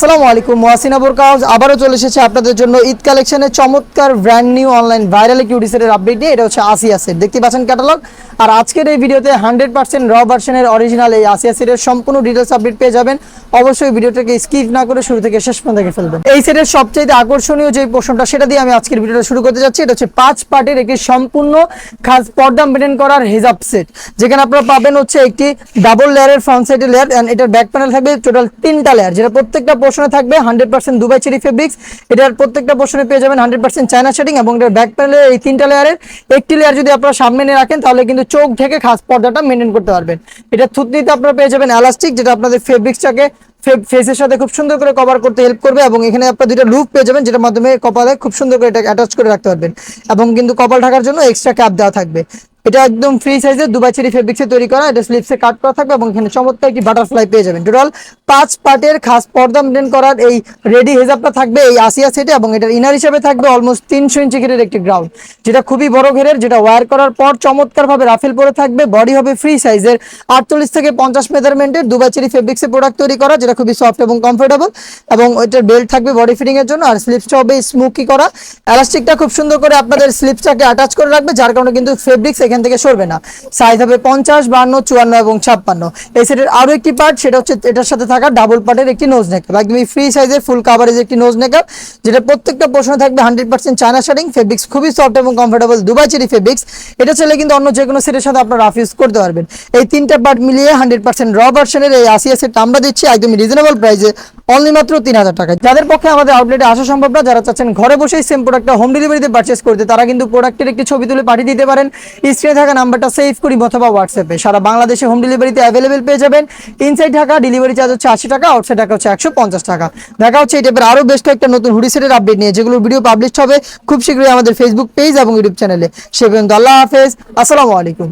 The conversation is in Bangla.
আসসালামু আলাইকুম মহাসিনা বোরকাউজ আবারও চলে এসেছে আপনাদের জন্য ঈদ কালেকশনের চমৎকার brand new online viral cutie সেটের আপডেট নিয়ে। এটা হচ্ছে আসিয়া সেট, দেখতে পাচ্ছেন ক্যাটালগ। আর আজকের এই ভিডিওতে 100% র ভার্সনের অরিজিনাল এই আসিয়া সেটের সম্পূর্ণ ডিটেলস আপডেট পেয়ে যাবেন। অবশ্যই ভিডিওটাকে স্কিপ না করে শুরু থেকে শেষ পর্যন্ত দেখে ফেলবেন। এই সেটের সবচেয়ে আকর্ষণীয় যে পোর্শনটা সেটা দিয়ে আমি আজকের ভিডিওটা শুরু করতে যাচ্ছি। এটা হচ্ছে 5 পার্টের একটি সম্পূর্ণ খাস পর্দা মেনটেন করার হিজাব সেট, যেখানে আপনারা পাবেন হচ্ছে একটি ডাবল লেয়ারের ফ্রন্ট সাইডের লেয়ার এন্ড এটার ব্যাক প্যানেল থাকবে টোটাল 3টা লেয়ার, যেটা প্রত্যেকটা পোর্শনে থাকবে 100% দুবাই চেরি ফেব্রিক্স। এটার প্রত্যেকটা পোর্শনে পেয়ে যাবেন 100% চায়না শেডিং এবং এটার ব্যাক প্যানেলে এই 3টা লেয়ারের একটি লেয়ার যদি আপনারা সামনে নিয়ে রাখেন তাহলে কিন্তু চোখ ঢেকে খাস পর্দাটা মেনটেন করতে পারবেন। এটা থুতনিতে আপনারা পেয়ে যাবেন এলাস্টিক, যেটা আপনাদের ফেব্রিক্সটাকে ফেসের সাথে খুব সুন্দর করে কভার করতে হেল্প করবে। এবং এখানে আপনারা দুইটা লুপ পেয়ে যাবেন, যেটার মাধ্যমে কপালে খুব সুন্দর করে এটা অ্যাটাচ করে রাখতে পারবেন। এবং কিন্তু কপাল ঢাকার জন্য এক্সট্রা ক্যাপ দেওয়া থাকবে। এটা একদম ফ্রি সাইজের দুবাই চেরি ফেব্রিক্সে তৈরি করা, এটা স্লিপসে কাট করা থাকবে এবং এখানে চমৎকার একটি বাটারফ্লাই পেয়ে যাবেন। টোটাল 5 পার্টের খাস পর্দা মেনটেন করার এই রেডি হেজাবটা থাকবে এই আসিয়া সেটে। এবং এটার ইনার হিসেবে থাকবে অলমোস্ট 300 ইঞ্চি ঘেরের একটি গ্রাউন্ড, যেটা খুবই বড় ঘেরের, যেটা ওয়্যার করার পর চমৎকার ভাবে রাফেল পরে থাকবে। বডি হবে ফ্রি সাইজের 48 থেকে 50 মেজারমেন্টের দুবাই চেরি ফেব্রিক্সে প্রোডাক্ট তৈরি করা, যেটা খুবই সফট এবং কমফোর্টেবল। এবং এটার বেল্ট থাকবে বডি ফিটিং এর জন্য। আর স্লিপসটা হবে স্মোকি করা, এলাস্টিকটা খুব সুন্দর করে আপনাদের স্লিপসটাকে অ্যাটাচ করে রাখবে, যার কারণে কিন্তু ফেব্রিক্স এখান থেকে সরবে না। সাইজ হবে 50, 52, 54 এবং 56। এই সেটের আরো একটি পার্ট, সেটা হচ্ছে এটার সাথে থাকা ডাবল পার্টের একটি নোজ নেকআপ, একদমই ফ্রি সাইজের ফুল কাভারেজ একটি নোজ নেকআপ, যেটা প্রত্যেকটা পোর্শনে থাকবে 100% চায়না শেডিং। ফেব্রিক্স খুবই সফট এবং কমফোর্টেবল দুবাই চেরি ফেব্রিক্স। এটা চাইলে কিন্তু অন্য যে কোনো সেটের সাথে আপনারা রাফ ইউজ করতে পারবেন। এই 3টা পার্ট মিলিয়ে 100% র ভার্সনের এই আসিয়া সেট আমরা দিচ্ছি একদমই রিজনেবল প্রাইসে, অনলি মাত্র 3000 টাকা। যাদের পক্ষে আমাদের আউটলেটে আসা সম্ভব না, যারা চাচ্ছেন ঘরে বসেই সেম প্রোডাক্টটা হোম ডেলিভারিতে পারচেজ করতে, তারা কিন্তু প্রোডাক্টের একটি ছবি তুলে পাঠিয়ে দিতে পারেন স্ক্রিনে থাকা নাম্বারটা সেভ করি অথবা হোয়াটসঅ্যাপে। সারা বাংলাদেশে হোম ডেলিভারিতে অ্যাভেলেবেল পেয়ে যাবেন। ইনসাইড ঢাকা ডেলিভারি চার্জ হচ্ছে 80 টাকা, আউটসাইড ঢাকা হচ্ছে 150 টাকা। দেখা হচ্ছে এই টাইপের আরো বেস্ট একটা নতুন হুডি সেটের আপডেট নিয়ে, যেগুলোর ভিডিও পাবলিশ হবে খুব শীঘ্রই আমাদের ফেসবুক পেজ এবং ইউটিউব চ্যানেলে। সে পর্যন্ত আল্লাহ হাফেজ, আসসালামু আলাইকুম।